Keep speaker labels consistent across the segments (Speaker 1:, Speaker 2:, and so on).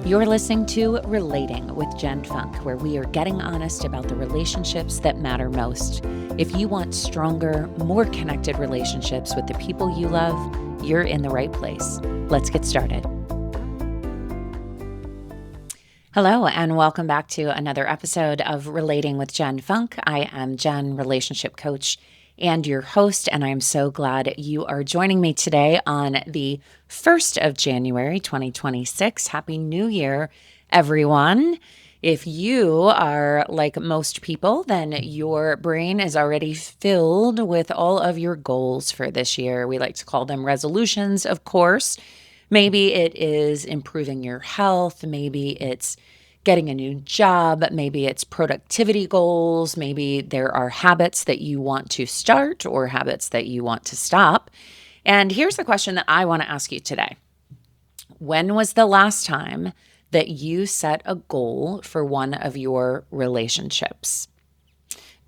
Speaker 1: You're listening to Relating with Jen Funk, where we are getting honest about the relationships that matter most. If you want stronger, more connected relationships with the people you love, you're in the right place. Let's get started. Hello, and welcome back to another episode of Relating with Jen Funk. I am Jen, relationship coach and your host, and I'm so glad you are joining me today on the 1st of January, 2026. Happy New Year, everyone. If you are like most people, then your brain is already filled with all of your goals for this year. We like to call them resolutions, of course. Maybe it is improving your health. Maybe it's getting a new job. Maybe it's productivity goals. Maybe there are habits that you want to start or habits that you want to stop. And here's the question that I want to ask you today. When was the last time that you set a goal for one of your relationships?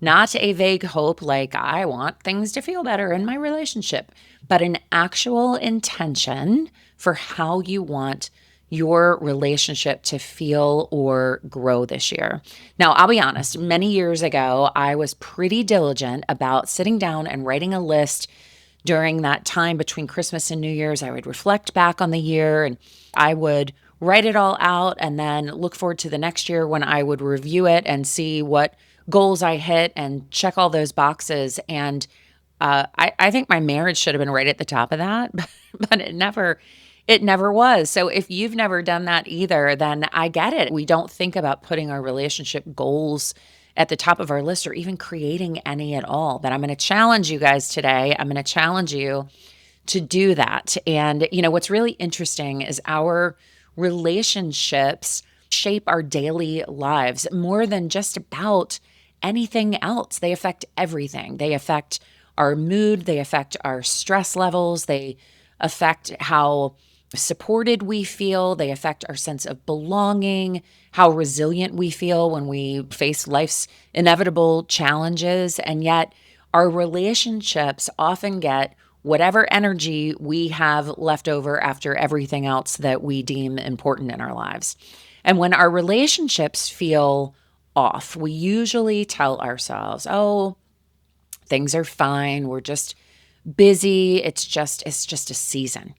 Speaker 1: Not a vague hope like, I want things to feel better in my relationship, but an actual intention for how you want your relationship to feel or grow this year. Now, I'll be honest, many years ago, I was pretty diligent about sitting down and writing a list during that time between Christmas and New Year's. I would reflect back on the year and I would write it all out and then look forward to the next year when I would review it and see what goals I hit and check all those boxes. And I think my marriage should have been right at the top of that, but it never was. So if you've never done that either, then I get it. We don't think about putting our relationship goals at the top of our list or even creating any at all. But I'm going to challenge you guys today. I'm going to challenge you to do that. And what's really interesting is our relationships shape our daily lives more than just about anything else. They affect everything. They affect our mood. They affect our stress levels. They affect how supported we feel. They affect our sense of belonging, how resilient we feel when we face life's inevitable challenges. And yet our relationships often get whatever energy we have left over after everything else that we deem important in our lives. And when our relationships feel off, we usually tell ourselves, oh, things are fine. We're just busy. It's just a season.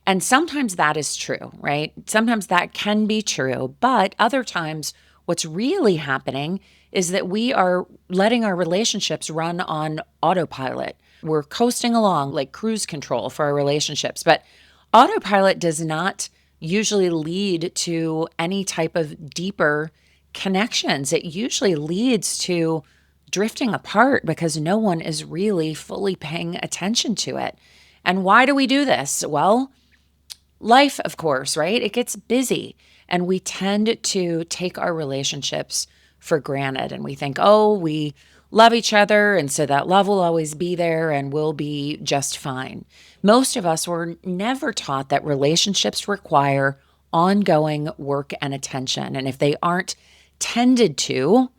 Speaker 1: And sometimes that is true, right? Sometimes that can be true, but other times what's really happening is that we are letting our relationships run on autopilot. We're coasting along like cruise control for our relationships, but autopilot does not usually lead to any type of deeper connections. It usually leads to drifting apart because no one is really fully paying attention to it. And why do we do this? Well, life, of course, right? It gets busy and we tend to take our relationships for granted. And we think, oh, we love each other. And so that love will always be there and we'll be just fine. Most of us were never taught that relationships require ongoing work and attention. And if they aren't tended to,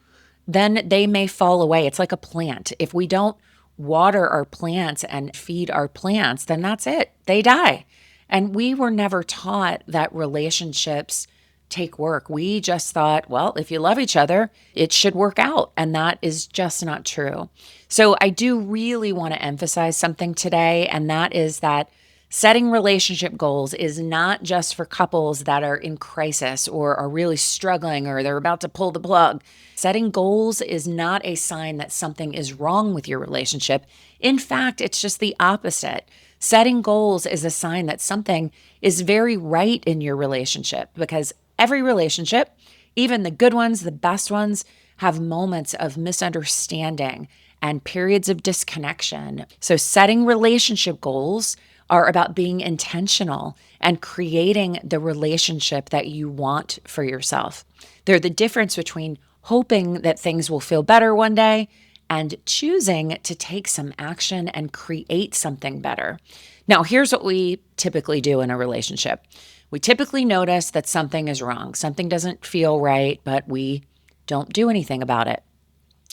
Speaker 1: then they may fall away. It's like a plant. If we don't water our plants and feed our plants, then that's it. They die. And we were never taught that relationships take work. We just thought, well, if you love each other, it should work out. And that is just not true. So I do really want to emphasize something today, and that is that setting relationship goals is not just for couples that are in crisis or are really struggling or they're about to pull the plug. Setting goals is not a sign that something is wrong with your relationship. In fact, it's just the opposite. Setting goals is a sign that something is very right in your relationship, because every relationship, even the good ones, the best ones, have moments of misunderstanding and periods of disconnection. So setting relationship goals are about being intentional and creating the relationship that you want for yourself. They're the difference between hoping that things will feel better one day and choosing to take some action and create something better. Now, here's what we typically do in a relationship. We typically notice that something is wrong. Something doesn't feel right, but we don't do anything about it.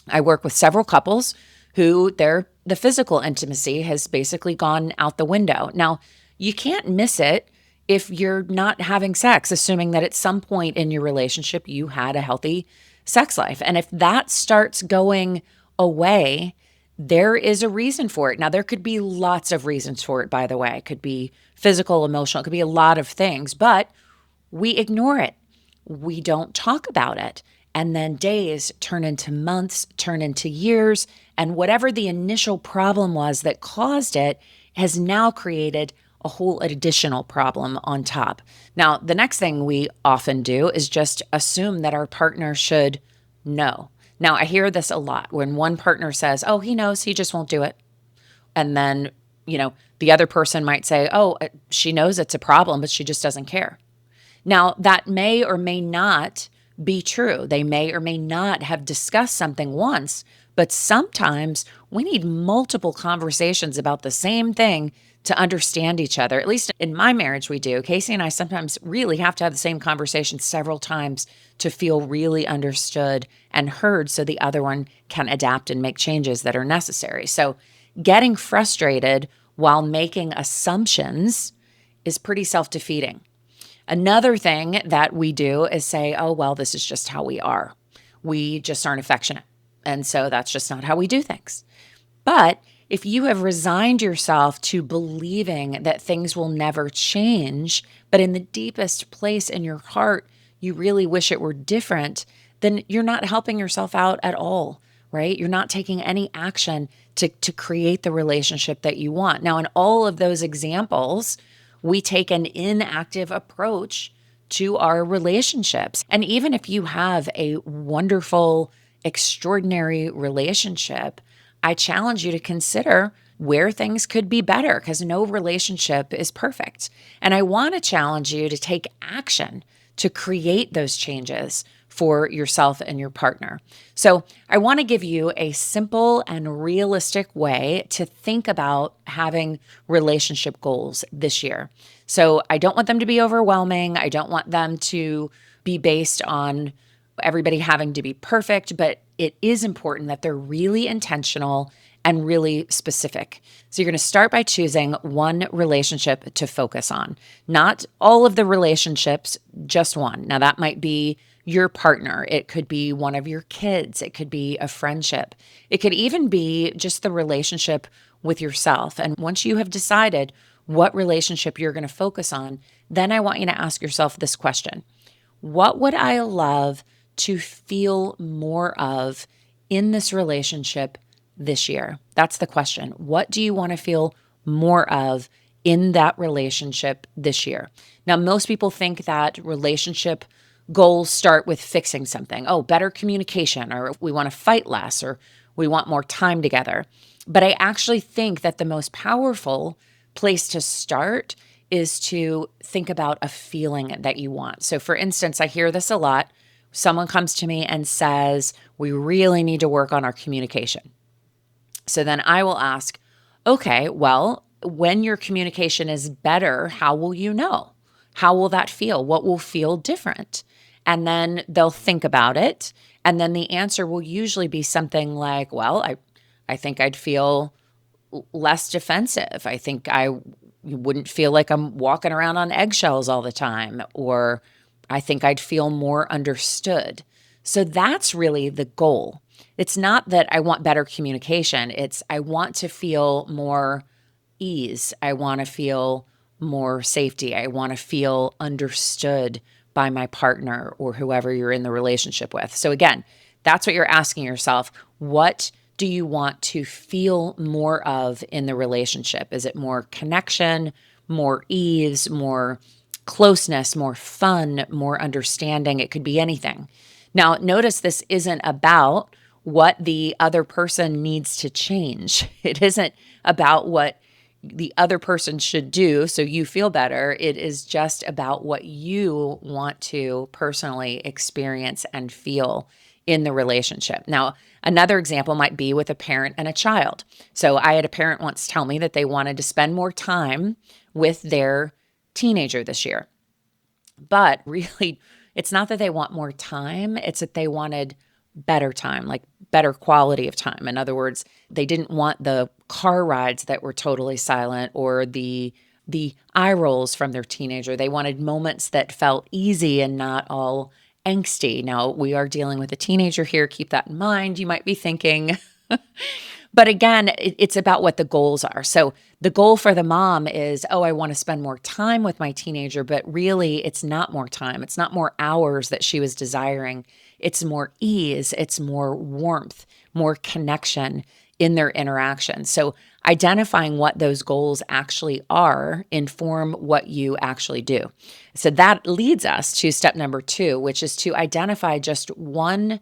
Speaker 1: I work with several couples who the physical intimacy has basically gone out the window. Now, you can't miss it if you're not having sex, assuming that at some point in your relationship you had a healthy sex life. And if that starts going away, there is a reason for it. Now, there could be lots of reasons for it, by the way. It could be physical, emotional, it could be a lot of things, but we ignore it. We don't talk about it. And then days turn into months, turn into years. And whatever the initial problem was that caused it has now created a whole additional problem on top. Now, the next thing we often do is just assume that our partner should know. Now, I hear this a lot when one partner says, oh, he knows, he just won't do it. And then, the other person might say, oh, she knows it's a problem, but she just doesn't care. Now, that may or may not be true. They may or may not have discussed something once, but sometimes we need multiple conversations about the same thing to understand each other. At least in my marriage, we do. Casey and I sometimes really have to have the same conversation several times to feel really understood and heard so the other one can adapt and make changes that are necessary. So getting frustrated while making assumptions is pretty self-defeating. Another thing that we do is say, oh, well, this is just how we are. We just aren't affectionate. And so that's just not how we do things. But if you have resigned yourself to believing that things will never change, but in the deepest place in your heart, you really wish it were different, then you're not helping yourself out at all, right? You're not taking any action to create the relationship that you want. Now, in all of those examples, we take an inactive approach to our relationships. And even if you have a wonderful, extraordinary relationship, I challenge you to consider where things could be better because no relationship is perfect. And I want to challenge you to take action to create those changes for yourself and your partner. So I want to give you a simple and realistic way to think about having relationship goals this year. So I don't want them to be overwhelming. I don't want them to be based on everybody having to be perfect, but it is important that they're really intentional and really specific. So you're going to start by choosing one relationship to focus on, not all of the relationships, just one. Now that might be your partner. It could be one of your kids. It could be a friendship. It could even be just the relationship with yourself. And once you have decided what relationship you're going to focus on, then I want you to ask yourself this question. What would I love to feel more of in this relationship this year? That's the question. What do you want to feel more of in that relationship this year? Now, most people think that relationship goals start with fixing something. Oh, better communication, or we want to fight less, or we want more time together. But I actually think that the most powerful place to start is to think about a feeling that you want. So for instance, I hear this a lot. Someone comes to me and says, we really need to work on our communication. So then I will ask, okay, well, when your communication is better, how will you know? How will that feel? What will feel different? And then they'll think about it. And then the answer will usually be something like, well, I think I'd feel less defensive. I think I wouldn't feel like I'm walking around on eggshells all the time, or I think I'd feel more understood. So that's really the goal. It's not that I want better communication. It's I want to feel more ease. I want to feel more safety. I want to feel understood by my partner or whoever you're in the relationship with. So again, that's what you're asking yourself. What do you want to feel more of in the relationship? Is it more connection, more ease, more closeness, more fun, more understanding? It could be anything. Now, notice this isn't about what the other person needs to change. It isn't about what the other person should do so you feel better. It is just about what you want to personally experience and feel in the relationship. Now, another example might be with a parent and a child. So I had a parent once tell me that they wanted to spend more time with their teenager this year. But really, it's not that they want more time, it's that they wanted better time, like better quality of time. In other words, they didn't want the car rides that were totally silent or the the eye rolls from their teenager. They wanted moments that felt easy and not all angsty. Now, we are dealing with a teenager here. Keep that in mind. You might be thinking, but again, it's about what the goals are. So the goal for the mom is, oh, I want to spend more time with my teenager, but really it's not more time. It's not more hours that she was desiring. It's more ease. It's more warmth, more connection in their interaction. So identifying what those goals actually are inform what you actually do. So that leads us to step number 2, which is to identify just one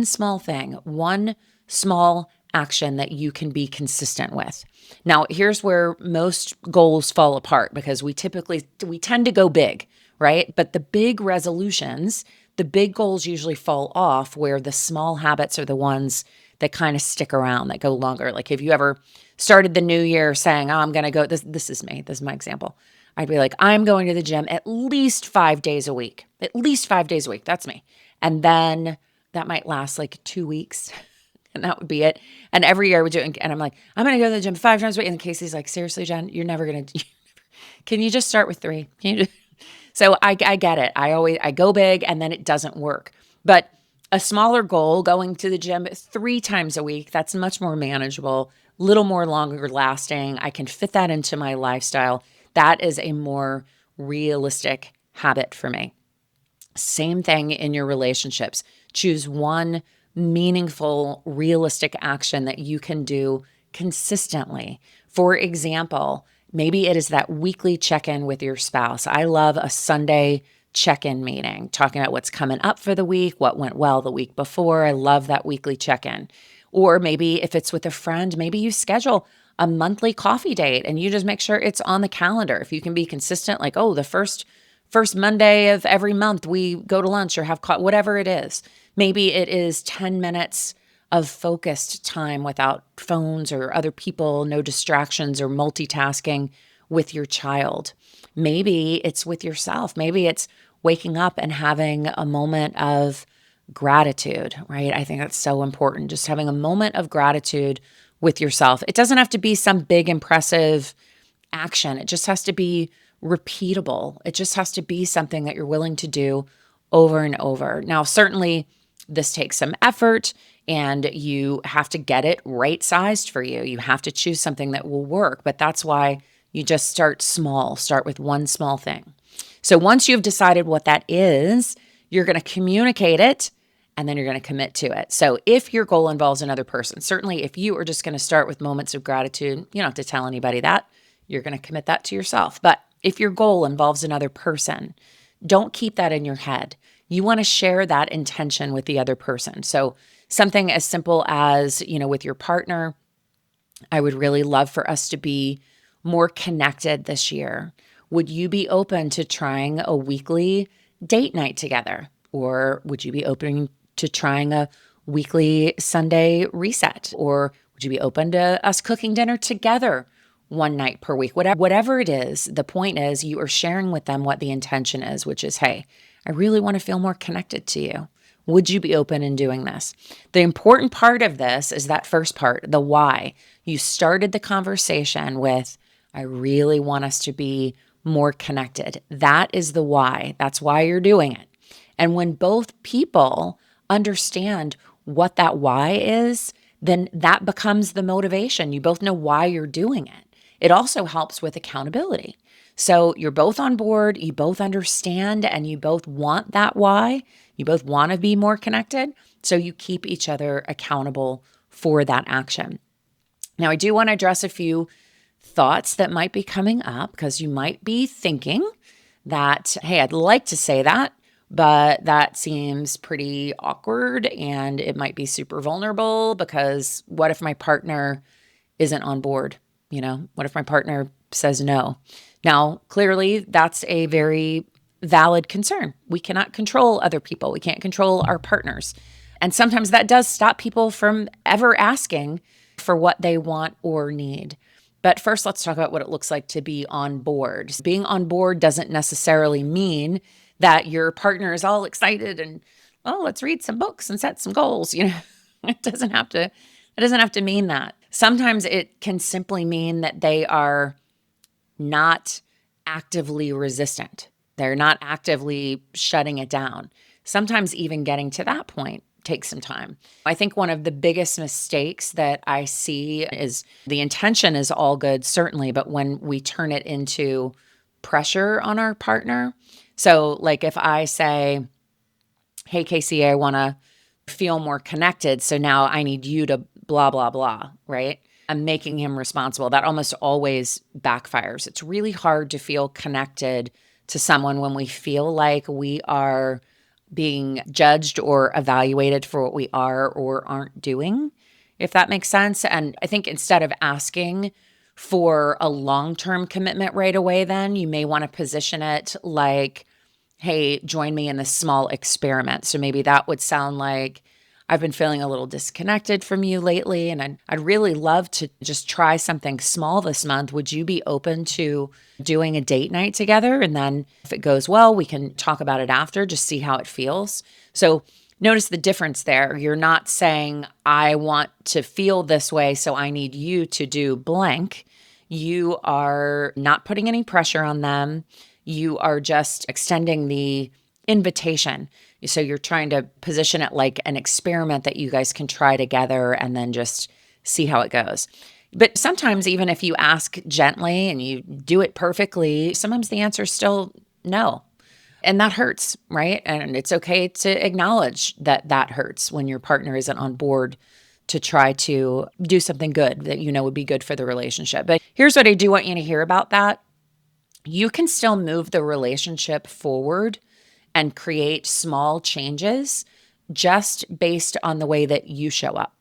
Speaker 1: small thing, one small action that you can be consistent with. Now, here's where most goals fall apart because we tend to go big, right? But the big resolutions, the big goals usually fall off where the small habits are the ones that kind of stick around, that go longer. Like if you ever started the new year saying, oh, I'm going to go, this is me, this is my example. I'd be like, I'm going to the gym at least 5 days a week, at least 5 days a week. That's me. And then that might last like 2 weeks. And that would be it. And every year I would do it. And I'm like, I'm going to go to the gym 5 times a week. And Casey's like, seriously, Jen, you're never going to, can you just start with 3? Can you just? So I get it. I go big and then it doesn't work. But a smaller goal, going to the gym 3 times a week, that's much more manageable, little more longer lasting. I can fit that into my lifestyle. That is a more realistic habit for me. Same thing in your relationships. Choose one meaningful, realistic action that you can do consistently. For example, maybe it is that weekly check-in with your spouse. I love a Sunday check-in meeting, talking about what's coming up for the week, what went well the week before. I love that weekly check-in. Or maybe if it's with a friend, maybe you schedule a monthly coffee date and you just make sure it's on the calendar. If you can be consistent, like, oh, the first Monday of every month, we go to lunch or have whatever it is. Maybe it is 10 minutes of focused time without phones or other people, no distractions or multitasking with your child. Maybe it's with yourself. Maybe it's waking up and having a moment of gratitude, right? I think that's so important. Just having a moment of gratitude with yourself. It doesn't have to be some big, impressive action. It just has to be repeatable. It just has to be something that you're willing to do over and over. Now, certainly this takes some effort and you have to get it right sized for you. You have to choose something that will work, but that's why you just start small. Start with one small thing. So once you've decided what that is, you're going to communicate it and then you're going to commit to it. So if your goal involves another person, certainly if you are just going to start with moments of gratitude, you don't have to tell anybody that. You're going to commit that to yourself. But if your goal involves another person, don't keep that in your head. You want to share that intention with the other person. So something as simple as, with your partner, I would really love for us to be more connected this year. Would you be open to trying a weekly date night together? Or would you be open to trying a weekly Sunday reset? Or would you be open to us cooking dinner together one night per week? Whatever it is, the point is you are sharing with them what the intention is, which is, hey, I really want to feel more connected to you. Would you be open in doing this? The important part of this is that first part, the why. You started the conversation with, I really want us to be more connected. That is the why. That's why you're doing it. And when both people understand what that why is, then that becomes the motivation. You both know why you're doing it. It also helps with accountability. So you're both on board, you both understand, and you both want that why. You both want to be more connected. So you keep each other accountable for that action. Now, I do want to address a few thoughts that might be coming up because you might be thinking that, hey, I'd like to say that, but that seems pretty awkward and it might be super vulnerable because what if my partner isn't on board? What if my partner says no? Now, clearly, that's a very valid concern. We cannot control other people. We can't control our partners. And sometimes that does stop people from ever asking for what they want or need. But first, let's talk about what it looks like to be on board. Being on board doesn't necessarily mean that your partner is all excited and, oh, let's read some books and set some goals. It doesn't have to mean that. Sometimes it can simply mean that they are not actively resistant. They're not actively shutting it down. Sometimes even getting to that point takes some time. I think one of the biggest mistakes that I see is the intention is all good, certainly, but when we turn it into pressure on our partner. So, like if I say, hey, Casey, I want to feel more connected. So now I need you to blah, blah, blah, right? I'm making him responsible. That almost always backfires. It's really hard to feel connected to someone when we feel like we are being judged or evaluated for what we are or aren't doing, if that makes sense. And I think instead of asking for a long-term commitment right away, then you may want to position it like, hey, join me in this small experiment. So maybe that would sound like, I've been feeling a little disconnected from you lately, and I'd really love to just try something small this month. Would you be open to doing a date night together? And then if it goes well, we can talk about it after, just see how it feels. So notice the difference there. You're not saying, I want to feel this way, so I need you to do blank. You are not putting any pressure on them. You are just extending the invitation. So you're trying to position it like an experiment that you guys can try together and then just see how it goes. But sometimes, even if you ask gently and you do it perfectly, sometimes the answer is still no. And that hurts, right? And it's okay to acknowledge that that hurts when your partner isn't on board to try to do something good that you know would be good for the relationship. But here's what I do want you to hear about that. You can still move the relationship forward and create small changes just based on the way that you show up.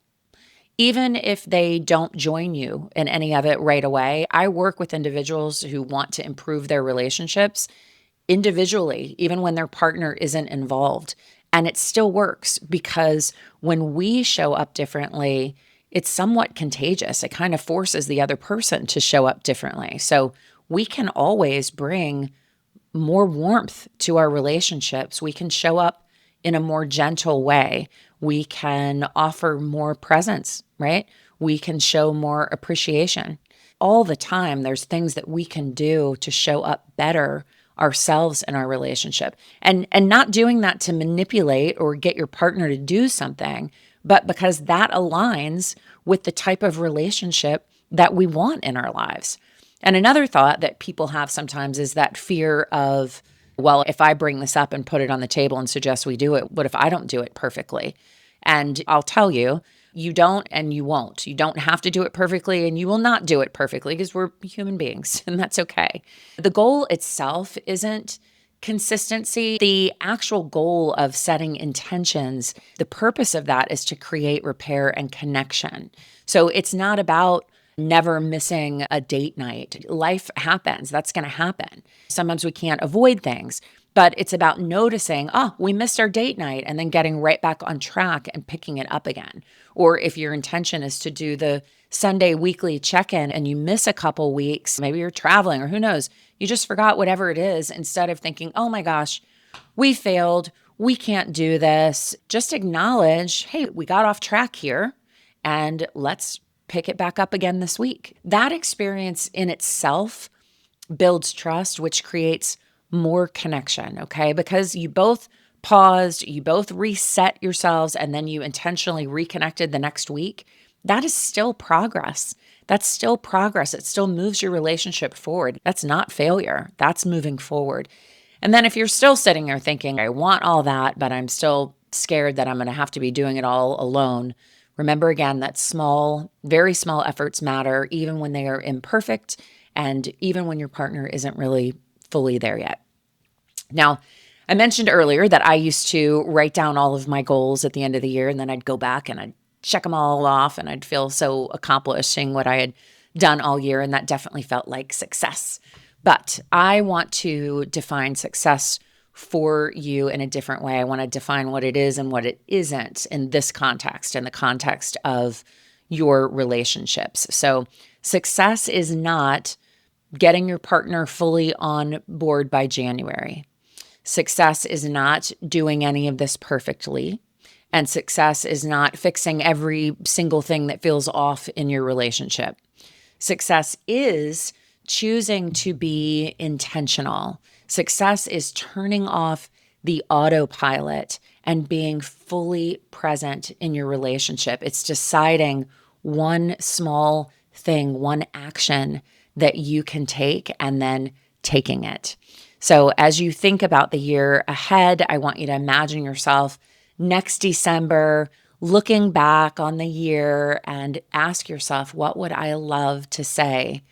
Speaker 1: Even if they don't join you in any of it right away, I work with individuals who want to improve their relationships individually, even when their partner isn't involved. And it still works because when we show up differently, it's somewhat contagious. It kind of forces the other person to show up differently. So we can always bring more warmth to our relationships. We can show up in a more gentle way. We can offer more presence, right? We can show more appreciation. All the time, there's things that we can do to show up better ourselves in our relationship. And not doing that to manipulate or get your partner to do something, but because that aligns with the type of relationship that we want in our lives. And another thought that people have sometimes is that fear of, well, if I bring this up and put it on the table and suggest we do it, what if I don't do it perfectly? And I'll tell you, you don't and you won't. You don't have to do it perfectly and you will not do it perfectly because we're human beings and that's okay. The goal itself isn't consistency. The actual goal of setting intentions, the purpose of that is to create repair and connection. So it's not about never missing a date night. Life happens. That's going to happen. Sometimes we can't avoid things, but it's about noticing, oh, we missed our date night and then getting right back on track and picking it up again. Or if your intention is to do the Sunday weekly check-in and you miss a couple weeks, maybe you're traveling or who knows, you just forgot whatever it is, instead of thinking, oh my gosh, we failed, we can't do this. Just acknowledge, hey, we got off track here and let's pick it back up again this week. That experience in itself builds trust, which creates more connection, okay? Because you both paused, you both reset yourselves, and then you intentionally reconnected the next week. That is still progress. That's still progress. It still moves your relationship forward. That's not failure. That's moving forward. And then if you're still sitting there thinking, I want all that, but I'm still scared that I'm going to have to be doing it all alone, remember again that small, very small efforts matter, even when they are imperfect and even when your partner isn't really fully there yet. Now, I mentioned earlier that I used to write down all of my goals at the end of the year, and then I'd go back and I'd check them all off, and I'd feel so accomplished seeing what I had done all year, and that definitely felt like success. But I want to define success for you in a different way. I want to define what it is and what it isn't in this context, in the context of your relationships. So success is not getting your partner fully on board by January. Success is not doing any of this perfectly. And success is not fixing every single thing that feels off in your relationship. Success is choosing to be intentional. Success is turning off the autopilot and being fully present in your relationship. It's deciding one small thing, one action that you can take and then taking it. So, as you think about the year ahead, I want you to imagine yourself next December looking back on the year and ask yourself, what would I love to say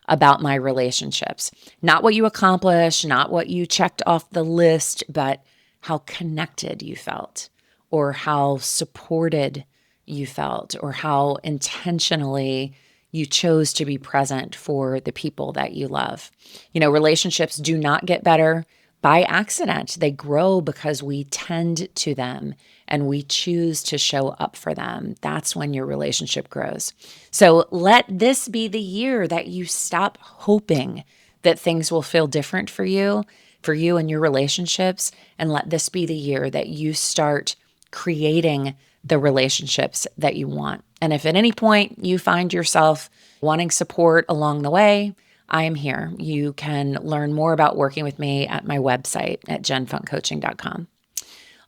Speaker 1: about my relationships? Not what you accomplished, not what you checked off the list, but how connected you felt, or how supported you felt, or how intentionally you chose to be present for the people that you love. Relationships do not get better by accident. They grow because we tend to them and we choose to show up for them. That's when your relationship grows. So let this be the year that you stop hoping that things will feel different for you and your relationships. And let this be the year that you start creating the relationships that you want. And if at any point you find yourself wanting support along the way, I am here. You can learn more about working with me at my website at jenfunkcoaching.com.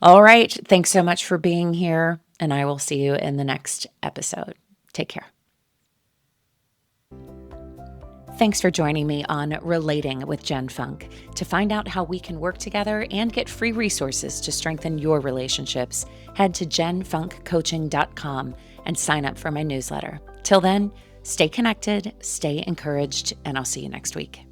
Speaker 1: All right. Thanks so much for being here, and I will see you in the next episode. Take care. Thanks for joining me on Relating with Jen Funk. To find out how we can work together and get free resources to strengthen your relationships, head to jenfunkcoaching.com and sign up for my newsletter. Till then, stay connected, stay encouraged, and I'll see you next week.